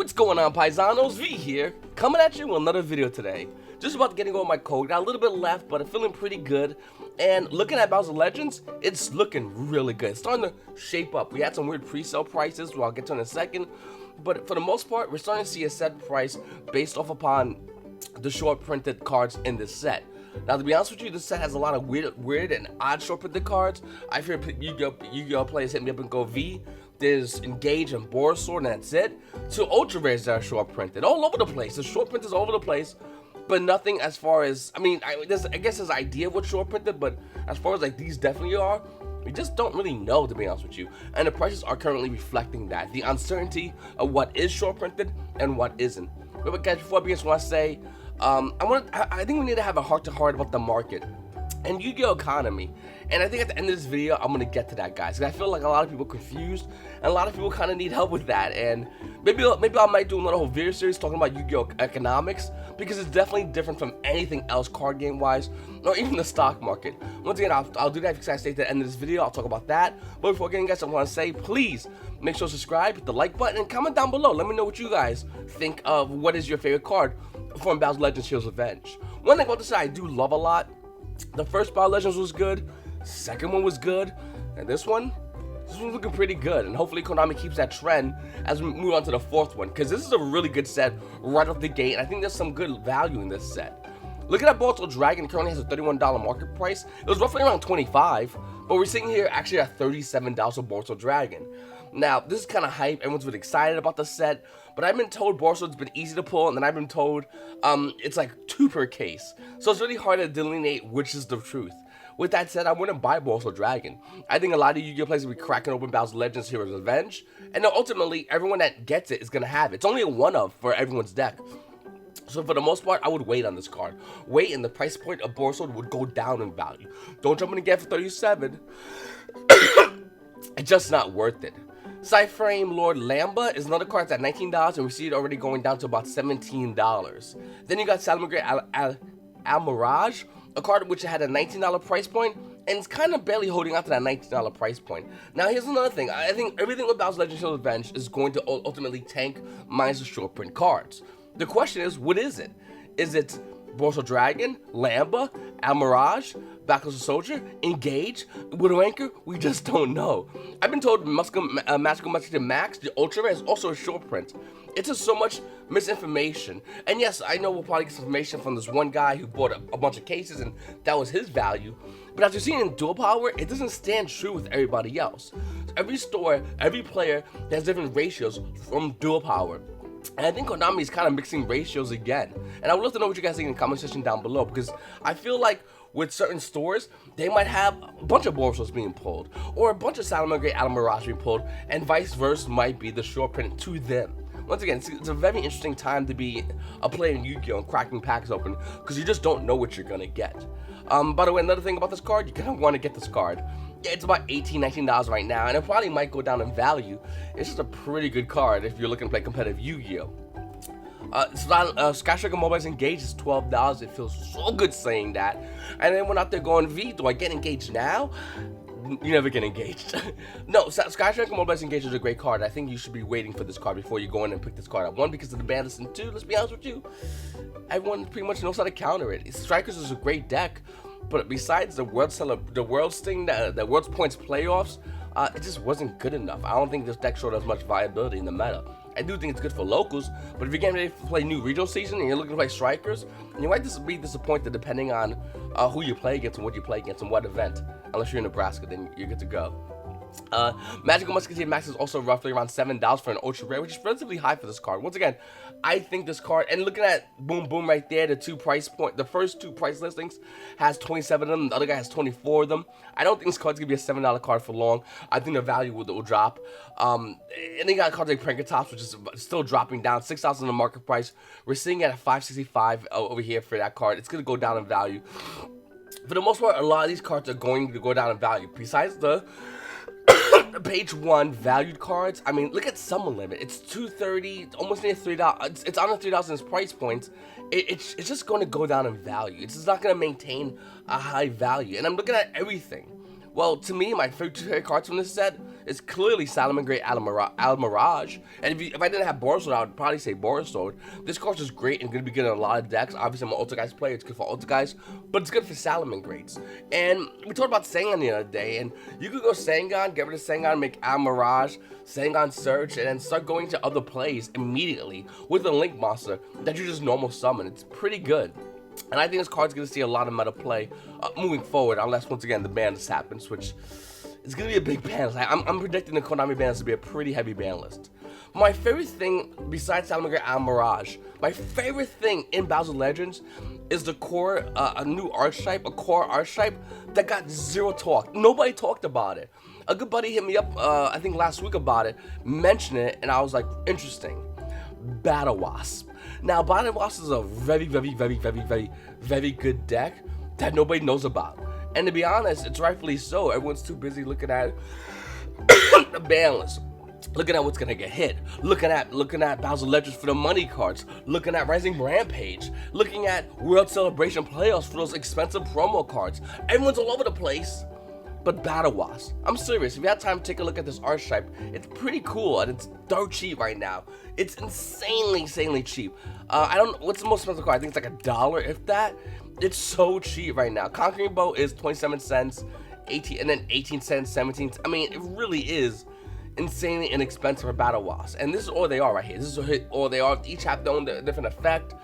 What's going on, paisanos? V here, coming at you with another video today. Just about getting over my cold, got a little bit left, but I'm feeling pretty good. And looking at Bowser Legends, it's looking really good. It's starting to shape up. We had some weird pre-sale prices, which I'll get to in a second. But for the most part, we're starting to see a set price based off upon the short printed cards in this set. Now, to be honest with you, this set has a lot of weird and odd short printed cards. I've heard YuGiOh players hit me up and go, V, there's Engage and Borsor, and that's it. To ultra rares that are short printed, all over the place. The short print is all over the place, but nothing as far as, I guess there's an idea of what's short printed, but as far as like these definitely are, we just don't really know, to be honest with you. And the prices are currently reflecting that. The uncertainty of what is short printed and what isn't. But guys, before I begin, I just want to say, I think we need to have a heart-to-heart about the market and YuGiOh economy. And I think at the end of this video, I'm gonna get to that, guys. Because I feel like a lot of people are confused, and a lot of people kind of need help with that. And maybe I might do another whole video series talking about YuGiOh economics, because it's definitely different from anything else card game wise, or even the stock market. Once again, I'll do that because I stay at the end of this video. I'll talk about that. But before getting, guys, I want to say, please make sure to subscribe, hit the like button, and comment down below. Let me know what you guys think of what is your favorite card from Bowser Legends Heroes Revenge. One thing about this set I do love a lot. The first Bowser Legends was good, second one was good, and this one's looking pretty good. And hopefully Konami keeps that trend as we move on to the fourth one, because this is a really good set right off the gate, and I think there's some good value in this set. Looking at Borsor Dragon, it currently has a $31 market price. It was roughly around $25, but we're sitting here actually at $37 for Borsor Dragon. Now, this is kind of hype. Everyone's been excited about the set, but I've been told Borsor's been easy to pull, and then I've been told it's like 2 per case. So it's really hard to delineate which is the truth. With that said, I wouldn't buy Borsor Dragon. I think a lot of YuGiOh players will be cracking open Bowser Legends Heroes Revenge, and then ultimately, everyone that gets it is going to have it. It's only a one-of for everyone's deck. So for the most part, I would wait on this card. Wait, and the price point of Borsor would go down in value. Don't jump in and get it for 37. It's just not worth it. Cyframe Lord Lamba is another card that's at $19, and we see it already going down to about $17. Then you got Salamangreat Almirage, a card which had a $19 price point, and it's kind of barely holding on to that $19 price point. Now here's another thing. I think everything with Bowser Legends Heroes Revenge is going to ultimately tank minus the short print cards. The question is, what is it? Is it Borsor Dragon, Lamba, Almirage, Magical Soldier, Engage, Widow Anchor? We just don't know. I've been told Magical Musketeer Max, the Ultra Rare, is also a short print. It's just so much misinformation. And yes, I know we'll probably get some information from this one guy who bought a bunch of cases and that was his value. But as you're seeing in Dual Power, it doesn't stand true with everybody else. Every store, every player has different ratios from Dual Power. And I think Konami is kind of mixing ratios again. And I would love to know what you guys think in the comment section down below, because I feel like with certain stores, they might have a bunch of Borsors being pulled, or a bunch of Salamangreat Almirage being pulled, and vice versa might be the short print to them. Once again, it's a very interesting time to be a player in YuGiOh and cracking packs open, because you just don't know what you're going to get. By the way, another thing about this card, you're going to want to get this card. Yeah, it's about $18, $19 right now, and it probably might go down in value. It's just a pretty good card if you're looking to play competitive YuGiOh. Sky Striker Mobile's Engage is $12. It feels so good saying that. And then went out there going, V, do I get engaged now? You never get engaged. No, Sky Striker Mobile's Engage is a great card. I think you should be waiting for this card before you go in and pick this card up. One, because of the bandits, and two, let's be honest with you, everyone pretty much knows how to counter it. Strikers is a great deck, but besides the World's thing, the World's Points playoffs, it just wasn't good enough. I don't think this deck showed as much viability in the meta. I do think it's good for locals, but if you're getting ready to play new regional season and you're looking to play strikers, you might just be disappointed depending on who you play against and what you play against and what event. Unless you're in Nebraska, then you're good to go. Magical Musketeer Max is also roughly around $7 for an ultra rare, which is relatively high for this card. Once again, I think this card, and looking at Boom Boom right there, the first two price listings has 27 of them, the other guy has 24 of them. I don't think this card's gonna be a $7 card for long. I think the value will drop. And then you got cards like Prankatops, which is still dropping down, $6 in the market price. We're sitting at a $5.65 over here for that card. It's gonna go down in value. For the most part, a lot of these cards are going to go down in value. Besides the page 1 valued cards, I mean, look at Summer Limit. It's $2.30, almost near $3. It's under $3 in its price points. It's just going to go down in value. It's just not going to maintain a high value. And I'm looking at everything. Well, to me, my favorite cards from this set It's clearly Salomon Great Al Mirage. And if I didn't have Borisov, I would probably say Borisov. This card's just great and going to be good in a lot of decks. Obviously, I'm an Ultra Guys player. It's good for Ultra Guys, but it's good for Salomon Greats. And we talked about Sengon the other day, and you could go Sengon, get rid of Sengon, make Al Mirage, Sengon Search, and then start going to other plays immediately with a Link Monster that you just normal summon. It's pretty good. And I think this card's going to see a lot of meta play moving forward, unless, once again, the ban list happens, which is going to be a big ban list. I'm predicting the Konami ban list to be a pretty heavy ban list. My favorite thing, besides Salomon Great Al Mirage, my favorite thing in Battles of Legends is the core, a new archetype, a core archetype that got zero talk. Nobody talked about it. A good buddy hit me up, I think last week about it, mentioned it, and I was like, interesting. Battle Wasp. Now, Battle Wasp is a very, very, very, very, very, very good deck that nobody knows about. And to be honest, it's rightfully so. Everyone's too busy looking at the ban list, looking at what's gonna get hit, looking at Battles of Legends for the money cards, looking at Rising Rampage, looking at World Celebration Playoffs for those expensive promo cards. Everyone's all over the place. But Battle Wasp, I'm serious, if you have time to take a look at this archetype, it's pretty cool and it's dirt cheap right now. It's insanely cheap. I don't know, what's the most expensive card? I think it's like $1, if that. It's so cheap right now. Conquering Bow is 27 cents, 18, and then 18 cents, 17 cents. I mean, it really is insanely inexpensive for Battle Wasp. And this is all they are right here. This is all they are. Each have their own different effect.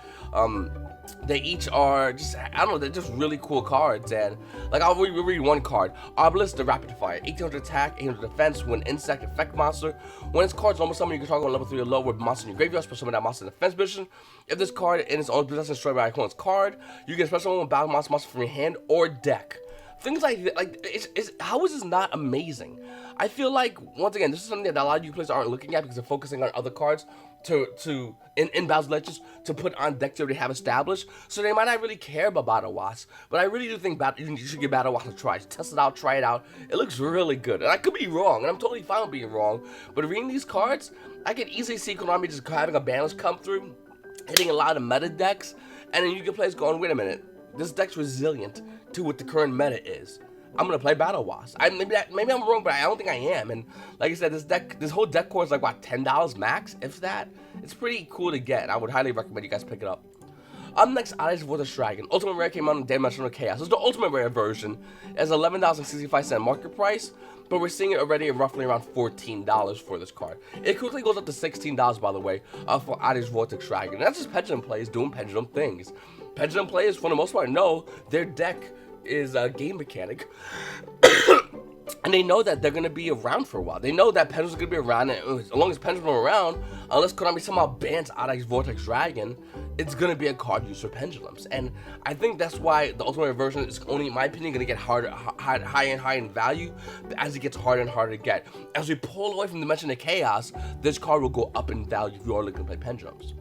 They each are just, I don't know, they're just really cool cards. And like, I'll read one card. Obelisk, the Rapid Fire, 1800 attack, 800 defense. When insect effect monster, when its card's almost summon, you can target on level 3 or lower with monster in your graveyard, special summon that monster in defense position. If this card in its own possession is destroyed by opponent's card, you can special summon battle monster from your hand or deck. Things like that, how is this not amazing? I feel like, once again, this is something that a lot of you players aren't looking at because they're focusing on other cards in Battles of Legends to put on decks they already have established. So they might not really care about Battle Wasp. But I really do think you should give Battle Wasp a try. Test it out, try it out. It looks really good. And I could be wrong, and I'm totally fine with being wrong. But reading these cards, I can easily see Konami just having a ban list come through, hitting a lot of meta decks, and then you can players going, wait a minute, this deck's resilient to what the current meta is. I'm gonna play Battle Wasp. Maybe I'm wrong, but I don't think I am. And like I said, this whole deck core is like what, $10 max, if that. It's pretty cool to get. I would highly recommend you guys pick it up. Up next, Adage Vortex Dragon. Ultimate Rare came out in Dimensional Chaos. It's the Ultimate Rare version. It's $11.65 market price, but we're seeing it already at roughly around $14 for this card. It quickly goes up to $16, by the way, for Adage Vortex Dragon. And that's just Pendulum players doing Pendulum things. Pendulum players, for the most part, know their deck is a game mechanic. And they know that they're going to be around for a while. They know that Pendulum's going to be around, and as long as Pendulum's around, unless Konami somehow bans Adage Vortex Dragon, it's going to be a card used for Pendulums. And I think that's why the Ultimate version is only, in my opinion, going to get higher and higher in value as it gets harder and harder to get. As we pull away from Dimension of Chaos, this card will go up in value if you are looking to play Pendulums.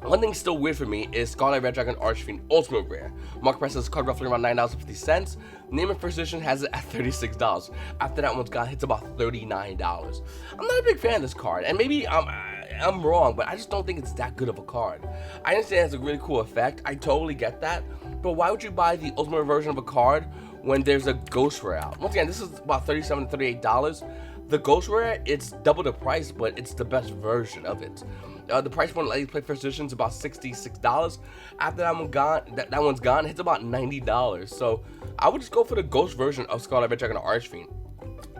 One thing still weird for me is Scarlet Red Dragon Archfiend Ultimate Rare. Market price of this card roughly around $9.50. Name and first edition has it at $36. After that one's gone, hits about $39. I'm not a big fan of this card, and maybe I'm wrong, but I just don't think it's that good of a card. I understand it's a really cool effect. I totally get that, but why would you buy the Ultimate version of a card when there's a Ghost Rare out? Once again, this is about $37 to $38. The Ghost Rare, it's double the price, but it's the best version of it. The price point Let's Play First Edition is about $66. After that one's gone, it's about $90. So I would just go for the Ghost version of Scarlet Red Dragon Archfiend.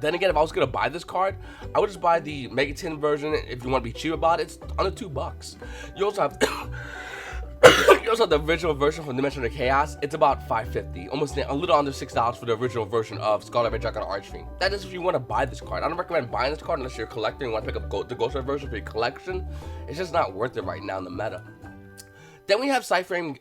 Then again, if I was gonna buy this card, I would just buy the Mega Tin version. If you want to be cheap about it, it's under $2. You also have you also have the original version from Dimension of Chaos. It's about $5.50, almost a little under $6 for the original version of Scarlet Red Dragon Archfiend. That is if you want to buy this card. I don't recommend buying this card unless you're a collector and want to pick up the Ghost Red version for your collection. It's just not worth it right now in the meta. Then we have Frame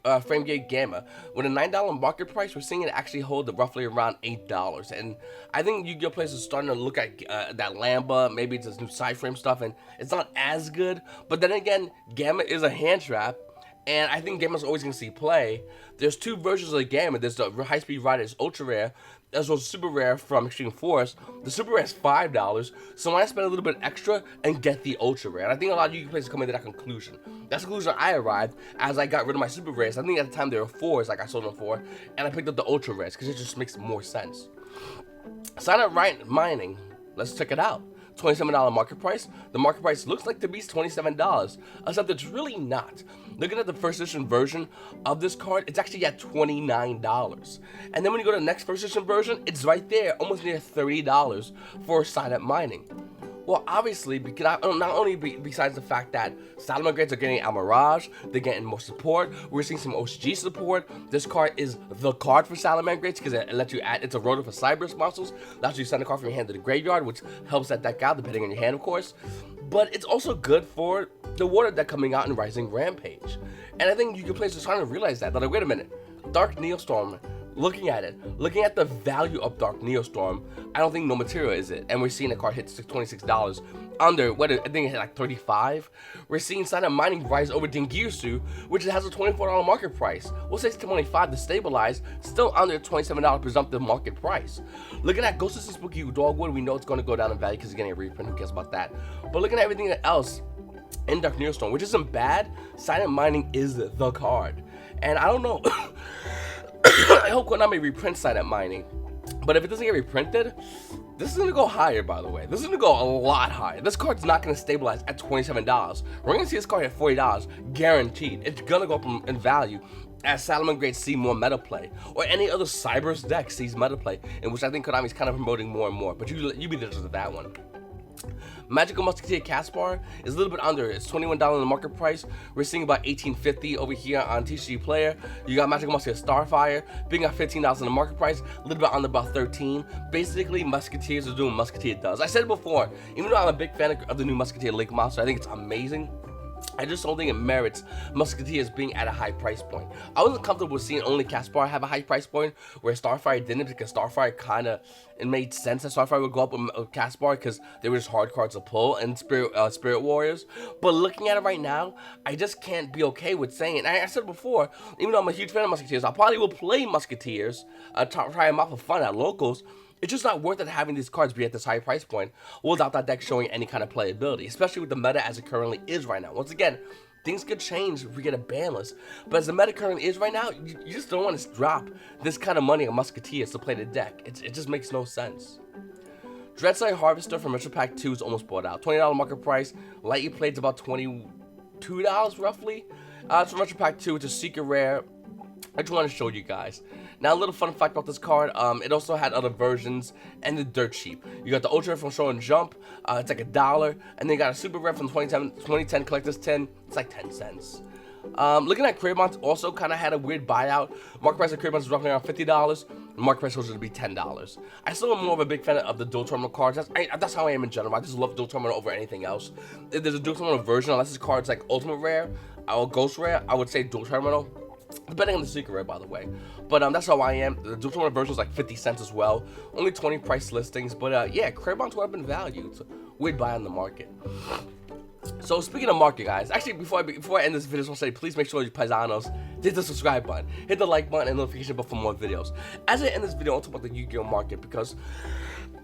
Gate Gamma. With a $9 market price, we're seeing it actually hold roughly around $8. And I think YuGiOh players are starting to look at that Lamba, maybe it's this new Frame stuff, and it's not as good. But then again, Gamma is a hand trap, and I think Gamma's always going to see play. There's two versions of the Gamma. There's the High Speed Rider, it's Ultra Rare, as well as Super Rare from Extreme Force. The Super Rare is $5, so why not spend a little bit extra and get the Ultra Rare? And I think a lot of you players are coming to that conclusion. That's the conclusion I arrived as I got rid of my Super Rares. I think at the time there were 4s, like I sold them for, and I picked up the Ultra Rares because it just makes more sense. Silent Mining. Let's check it out. $27 market price. The market price looks like to be $27, except it's really not. Looking at the first edition version of this card, it's actually at $29. And then when you go to the next first edition version, it's right there, almost near $30 for silent mining. Well, obviously, because not only besides the fact that Salomon grades are getting a Mirage, they're getting more support. We're seeing some OCG support. This card is the card for Salomon grades because it lets you add. It's a rotor for Cyberus muscles. That's you send a card from your hand to the graveyard, which helps that deck out depending on your hand, of course. But it's also good for the water deck coming out in Rising Rampage. And I think Yu-Gi-Oh! Players are starting to realize that. They're like, wait a minute, Dark Neostorm. Looking at the value of Dark Neostorm, I don't think no material is it. And we're seeing the card hit $26 under, what I think it hit like 35. We're seeing Silent Mining rise over Dingirsu, which has a $24 market price. We'll say it's $25 to stabilize, still under $27 presumptive market price. Looking at Ghost of Spooky Dogwood, we know it's going to go down in value because it's getting a reprint, who cares about that. But looking at everything else in Dark Neostorm, which isn't bad, Silent Mining is the card. And I don't know. I hope Konami reprints Silent Mining, but if it doesn't get reprinted, this is going to go higher, by the way. This is going to go a lot higher. This card's not going to stabilize at $27. We're going to see this card at $40, guaranteed. It's going to go up in value as Salomon grades see more meta play, or any other Cyberus deck sees meta play, in which I think Konami's kind of promoting more and more, but you be the judge of that one. Magical Musketeer Caspar is a little bit under. It's $21 in the market price. We're seeing about $18.50 over here on TCG Player. You got Magical Musketeer Starfire being at $15 in the market price, a little bit under about $13. Basically, Musketeers are doing Musketeer does. I said it before, even though I'm a big fan of the new Musketeer Link monster, I think it's amazing. I just don't think it merits Musketeers being at a high price point. I wasn't comfortable with seeing only Caspar have a high price point, where Starfire didn't, because Starfire it made sense that Starfire would go up with Caspar because they were just hard cards to pull, and Spirit Warriors. But looking at it right now, I just can't be okay with saying, and I said before, even though I'm a huge fan of Musketeers, I probably will play Musketeers, try them out for fun at locals. It's just not worth it having these cards be at this high price point without that deck showing any kind of playability, especially with the meta as it currently is right now. Once again, things could change if we get a ban list, but as the meta currently is right now, you just don't want to drop this kind of money on Musketeers to play the deck. It just makes no sense. Dreadside Harvester from Retro Pack 2 is almost bought out. $20 market price. Lightly Plate's about $22 roughly. It's from Retro Pack 2. It's a secret rare. I just want to show you guys. Now, a little fun fact about this card, it also had other versions, and the dirt cheap. You got the Ultra Rare from Show and Jump, it's like $1, and then you got a Super Rare from 2010 Collector's Tin, it's like 10 cents. Looking at Crabons, also kind of had a weird buyout. Market price of Crabons is roughly around $50, the market price was to be $10. I still am more of a big fan of the dual terminal cards. That's how I am in general. I just love dual terminal over anything else. If there's a dual terminal version, unless this card's like Ultimate Rare or Ghost Rare, I would say dual terminal. Depending on the secret rare, by the way. But that's how I am. The dual terminal version is like 50 cents as well. Only 20 price listings. But yeah, Crabons went up in value. It's a weird buy on the market. So speaking of market, guys, actually before I end this video, I just want to say, please make sure you paisanos hit the subscribe button, hit the like button, and notification bell for more videos. As I end this video, I'll talk about the Yu-Gi-Oh market because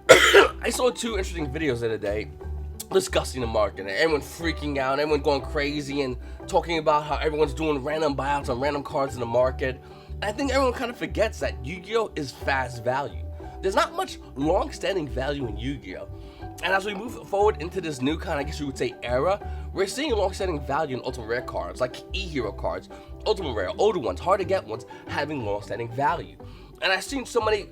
I saw 2 interesting videos the other day discussing the market, and everyone freaking out, everyone going crazy and talking about how everyone's doing random buyouts on random cards in the market. And I think everyone kind of forgets that Yu-Gi-Oh is fast value. There's not much long-standing value in Yu-Gi-Oh. And as we move forward into this new kind, I guess you would say, era, we're seeing long-standing value in Ultimate Rare cards, like E-Hero cards, Ultimate Rare, older ones, hard to get ones, having long-standing value. And I've seen so many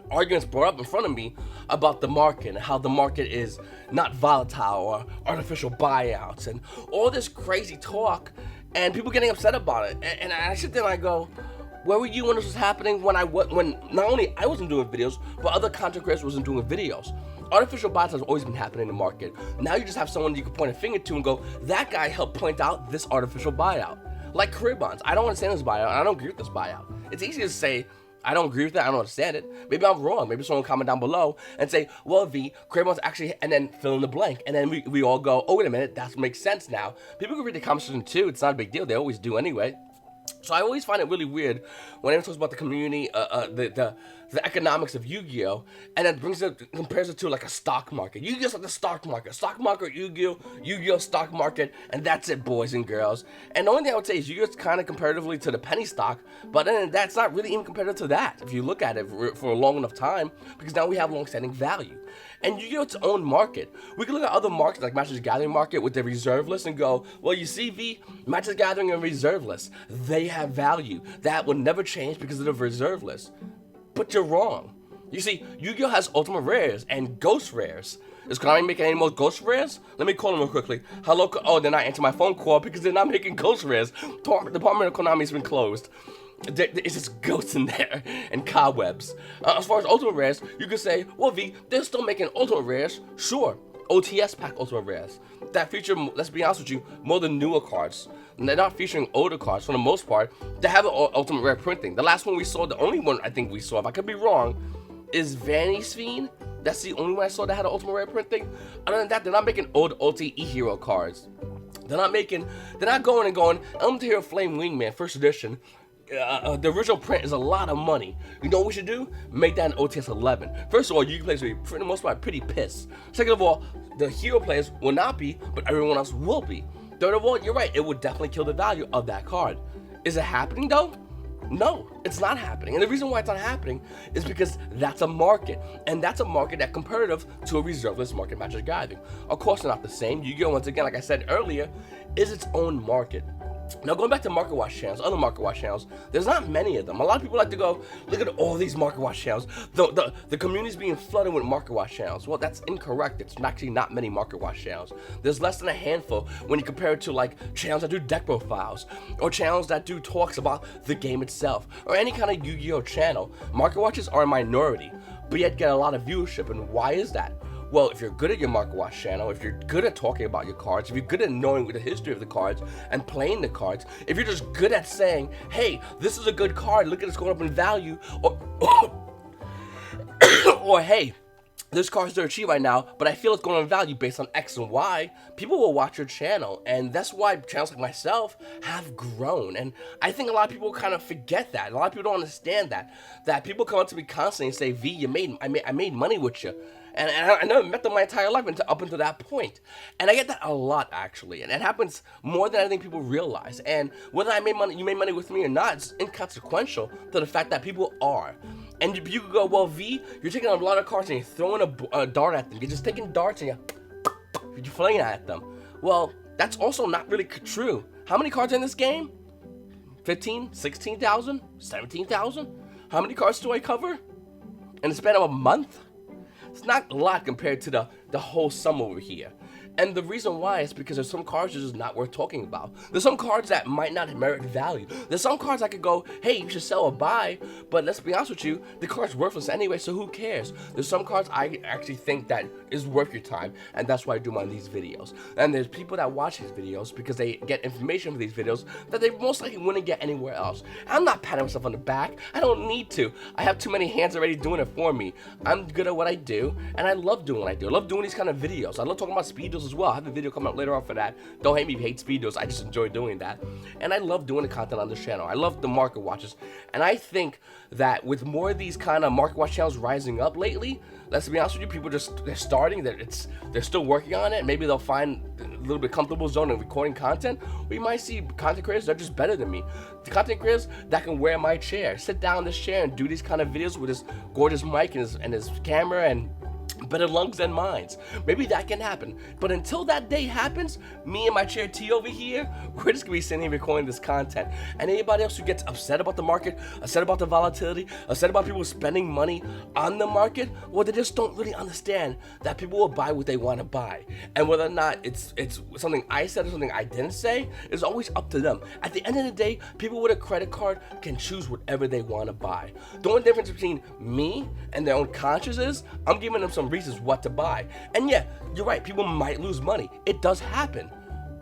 arguments brought up in front of me about the market and how the market is not volatile or artificial buyouts and all this crazy talk, and people getting upset about it. And I sit there and I go, where were you when this was happening? When not only I wasn't doing videos, but other content creators wasn't doing videos. Artificial buyouts has always been happening in the market. Now you just have someone you can point a finger to and go, that guy helped point out this artificial buyout. Like Crabons, I don't understand this buyout, and I don't agree with this buyout. It's easy to say, I don't agree with it, I don't understand it. Maybe I'm wrong. Maybe someone comment down below and say, well, Crabons actually, and then fill in the blank. And then we all go, oh, wait a minute, that makes sense now. People can read the comment section too. It's not a big deal. They always do anyway. So I always find it really weird when anyone talks about the community, the the economics of Yu-Gi-Oh, and then compares it to like a stock market. Yu-Gi-Oh's like the stock market, Yu-Gi-Oh, Yu-Gi-Oh stock market, and that's it, boys and girls. And the only thing I would say is Yu-Gi-Oh's kind of comparatively to the penny stock, but then that's not really even comparative to that if you look at it for a long enough time, because now we have long-standing value. And Yu-Gi-Oh! Its own market. We can look at other markets like Magic the Gathering market with their reserve list and go, well, you see, V, Magic the Gathering and reserve list, they have value. That will never change because of the reserve list. But you're wrong. You see, Yu-Gi-Oh! Has ultimate rares and ghost rares. Is Konami making any more ghost rares? Let me call them real quickly. Hello, oh, they're not answering my phone call because they're not making ghost rares. The Department of Konami has been closed. It's just ghosts in there and cobwebs. As far as ultimate rares, you could say, well, V, they're still making ultimate rares. Sure, OTS pack ultimate rares that feature, let's be honest with you, more than newer cards. And they're not featuring older cards for the most part. They have an ultimate rare printing. The last one we saw, the only one I think we saw, if I could be wrong, is Vanny's Fiend. That's the only one I saw that had an ultimate rare printing. Other than that, they're not making old Ulti E-Hero cards. They're not going, Element Hero Flame Wingman, first edition. The original print is a lot of money. You know what we should do? Make that an OTS 11. First of all, Yu-Gi players will be, for the most part, pretty pissed. Second of all, the hero players will not be, but everyone else will be. Third of all, you're right, it would definitely kill the value of that card. Is it happening though? No, it's not happening. And the reason why it's not happening is because that's a market. And that's a market that comparative to a reserve list market Magic the Gathering. Of course, they're not the same. Yu-Gi-Oh! Once again, like I said earlier, is its own market. Now, going back to market watch channels, other market watch channels, there's not many of them. A lot of people like to go, look at all these market watch channels. The community's being flooded with market watch channels. Well, that's incorrect. It's actually not many market watch channels. There's less than a handful when you compare it to like channels that do deck profiles or channels that do talks about the game itself or any kind of Yu-Gi-Oh! Channel. Market watches are a minority, but yet get a lot of viewership. And why is that? Well, if you're good at your market watch channel, if you're good at talking about your cards, if you're good at knowing the history of the cards and playing the cards, if you're just good at saying, hey, this is a good card, look at it's going up in value, or hey, this card's dirt cheap right now, but I feel it's going in value based on X and Y, people will watch your channel, and that's why channels like myself have grown. And I think a lot of people kind of forget that. A lot of people don't understand that people come up to me constantly and say, V, I made money with you. And I never met them my entire life up until that point. And I get that a lot, actually. And it happens more than I think people realize. And whether you made money with me or not, it's inconsequential to the fact that people are. And you could go, well, V, you're taking a lot of cards and you're throwing a dart at them. You're just taking darts and you're flinging at them. Well, that's also not really true. How many cards are in this game? 15, 16,000, 17,000? How many cards do I cover in the span of a month? It's not a lot compared to the whole sum over here. And the reason why is because there's some cards that are just not worth talking about. There's some cards that might not merit value. There's some cards I could go, hey, you should sell or buy, but let's be honest with you, the card's worthless anyway, so who cares? There's some cards I actually think that is worth your time, and that's why I do these videos. And there's people that watch these videos because they get information from these videos that they most likely wouldn't get anywhere else. I'm not patting myself on the back. I don't need to. I have too many hands already doing it for me. I'm good at what I do, and I love doing what I do. I love doing these kind of videos. I love talking about speed deals as well. I have a video coming up later on for that. Don't hate me if you hate speed deals. I just enjoy doing that. And I love doing the content on this channel. I love the market watches. And I think that with more of these kind of market watch channels rising up lately, let's be honest with you, people they're starting, they're still working on it. Maybe they'll find a little bit comfortable zone in recording content. We might see content creators that are just better than me. The content creators that can wear my chair, sit down in this chair and do these kind of videos with this gorgeous mic and his camera and better lungs than mine. Maybe that can happen. But until that day happens, me and my chair T over here, we're just gonna be sitting here recording this content. And anybody else who gets upset about the market, upset about the volatility, upset about people spending money on the market, well, they just don't really understand that people will buy what they want to buy. And whether or not it's something I said or something I didn't say, is always up to them. At the end of the day, people with a credit card can choose whatever they want to buy. The only difference between me and their own conscience is I'm giving them some reasons what to buy. And yeah, you're right, people might lose money. It does happen.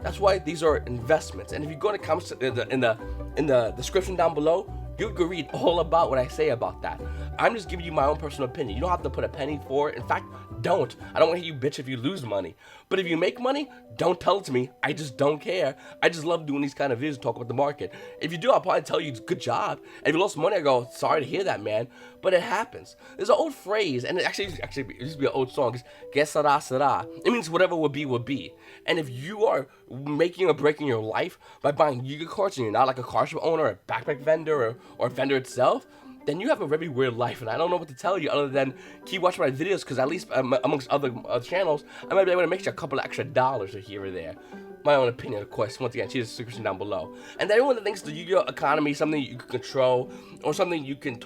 That's why these are investments. And if you go to comments in the description down below, You can read all about what I say about that. I'm just giving you my own personal opinion. You don't have to put a penny for it. In fact, don't. I don't want to hear you bitch if you lose money. But if you make money, don't tell it to me. I just don't care. I just love doing these kind of videos to talk about the market. If you do, I'll probably tell you good job. And if you lost money, I go, sorry to hear that, man. But it happens. There's an old phrase, and it used to be an old song. It's que sera, sera. It means whatever will be, will be. And if you are making or breaking your life by buying YuGiOh cards and you're not like a card shop owner, or a backpack vendor, or a vendor itself, then you have a very weird life, and I don't know what to tell you other than keep watching my videos, because at least amongst other channels, I might be able to make you a couple of extra dollars here or there. My own opinion, of course. Once again, see the description down below. And everyone that thinks the YuGiOh economy is something you can control, or something you can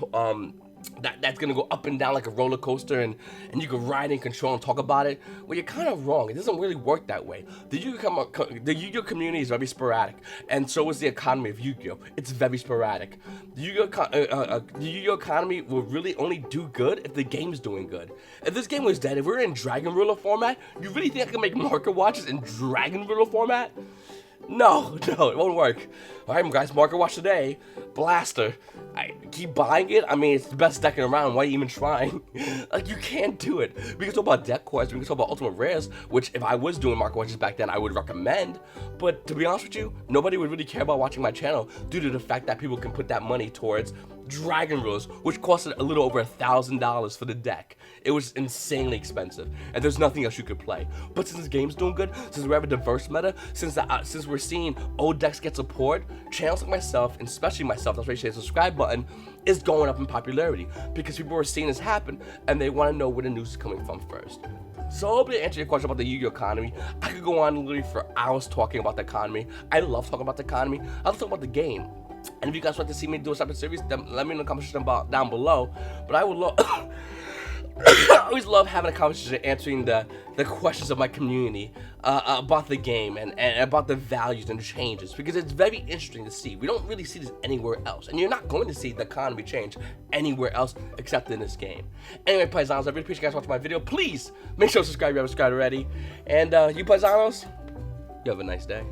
that's gonna go up and down like a roller coaster, and you can ride and control and talk about it. Well, you're kind of wrong. It doesn't really work that way. The YuGiOh community is very sporadic, and so is the economy of YuGiOh. It's very sporadic. The YuGiOh economy will really only do good if the game's doing good. If this game was dead, if we're in Dragon Ruler format, you really think I can make market watches in Dragon Ruler format? No, it won't work. Alright, guys, market watch today. Blaster. I keep buying it. I mean, it's the best deck around. Why are you even trying? Like, you can't do it. We can talk about deck quests. We can talk about ultimate rares, which if I was doing market watches back then, I would recommend. But to be honest with you, nobody would really care about watching my channel due to the fact that people can put that money towards Dragon Rulers, which costed a little over $1,000 for the deck. It was insanely expensive, and there's nothing else you could play. But since this game's doing good, since we have a diverse meta, since we're seeing old decks get support, channels like myself, and especially myself, that's why you say the subscribe button, is going up in popularity, because people are seeing this happen, and they want to know where the news is coming from first. So hopefully I answered your question about the YuGiOh economy. I could go on literally for hours talking about the economy. I love talking about the economy. I love talking about the game. And if you guys want to see me do a separate series, then let me know in the comment section down below. But I would love, I always love having a conversation, answering the questions of my community about the game and about the values and changes, because it's very interesting to see. We don't really see this anywhere else, and you're not going to see the economy change anywhere else except in this game. Anyway, paisanos, I really appreciate you guys watching my video. Please make sure to subscribe if you haven't subscribed already. And you paisanos, you have a nice day.